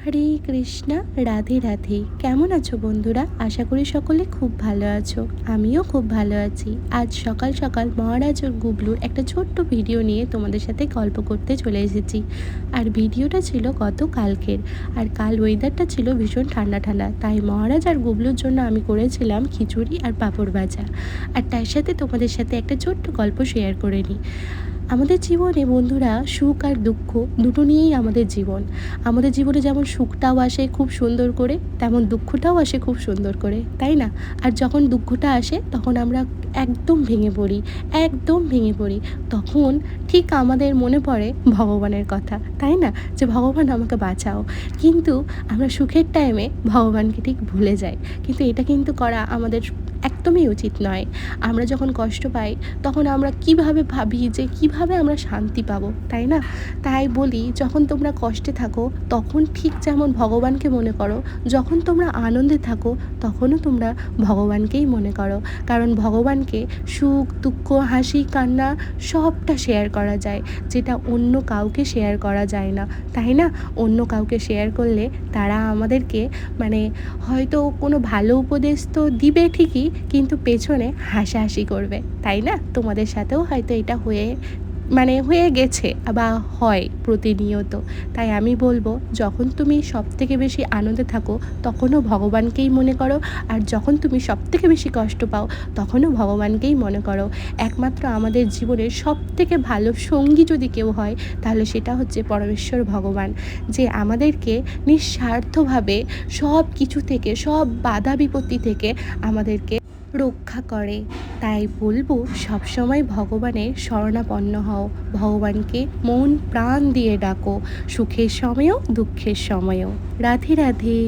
হরে কৃষ্ণা, রাধে রাধে। কেমন আছো বন্ধুরা? আশা করি সকলে খুব ভালো আছো। আমিও খুব ভালো আছি। আজ সকাল সকাল মহারাজ ও গুবলুর একটা ছোট্ট ভিডিও নিয়ে তোমাদের সাথে গল্প করতে চলে এসেছি। আর ভিডিওটা ছিল গত কালকের। আর কাল ওয়েদারটা ছিল ভীষণ ঠান্ডা ঠান্ডা, তাই মহারাজ আর গুবলুর জন্য আমি করেছিলাম খিচুড়ি আর পাঁপড় ভাজা। আর তার সাথে তোমাদের সাথে একটা ছোট্ট গল্প শেয়ার করে নিই। আমাদের জীবনে বন্ধুরা, সুখ আর দুঃখ দুটো নিয়েই আমাদের জীবন। আমাদের জীবনে যেমন সুখটাও আসে খুব সুন্দর করে, তেমন দুঃখটাও আসে খুব সুন্দর করে, তাই না? আর যখন দুঃখটা আসে তখন আমরা একদম ভেঙে পড়ি, একদম ভেঙে পড়ি। তখন ঠিক আমাদের মনে পড়ে ভগবানের কথা, তাই না? যে ভগবান আমাকে বাঁচাও। কিন্তু আমরা সুখের টাইমে ভগবানকে ঠিক ভুলে যাই। কিন্তু এটা কিন্তু করা আমাদের একদমই উচিত নয়। আমরা যখন কষ্ট পাই তখন আমরা কিভাবে ভাবি যে কিভাবে আমরা শান্তি পাবো, তাই না? তাই বলি, যখন তোমরা কষ্টে থাকো তখন ঠিক যেমন ভগবানকে মনে করো, যখন তোমরা আনন্দে থাকো তখনও তোমরা ভগবানকেই মনে করো। কারণ ভগবানকে সুখ দুঃখ হাসি কান্না সবটা শেয়ার করা যায়, যেটা অন্য কাউকে শেয়ার করা যায় না, তাই না? অন্য কাউকে শেয়ার করলে তারা আমাদেরকে হয়তো কোনো ভালো উপদেশ তো দিবে ঠিকই, কিন্তু পেছনে হাসাহাসি করবে, তাই না? তোমাদের সাথেও হয়তো এটা হয়ে গেছে বা হয় প্রতিনিয়ত। তাই আমি বলবো, যখন তুমি সবথেকে বেশি আনন্দে থাকো তখনও ভগবানকেই মনে করো, আর যখন তুমি সবথেকে বেশি কষ্ট পাও তখনও ভগবানকেই মনে করো। একমাত্র আমাদের জীবনের সবথেকে ভালো সঙ্গী যদি কেউ হয় তাহলে সেটা হচ্ছে পরমেশ্বর ভগবান, যে আমাদেরকে নিঃস্বার্থভাবে সব কিছু থেকে, সব বাধা বিপত্তি থেকে আমাদেরকে রক্ষা করে। তাই বলবো, সবসময় ভগবানের শরণাপন্ন হও, ভগবানকে মন প্রাণ দিয়ে ডাকো, সুখের সময়ও দুঃখের সময়ও। রাধে রাধে।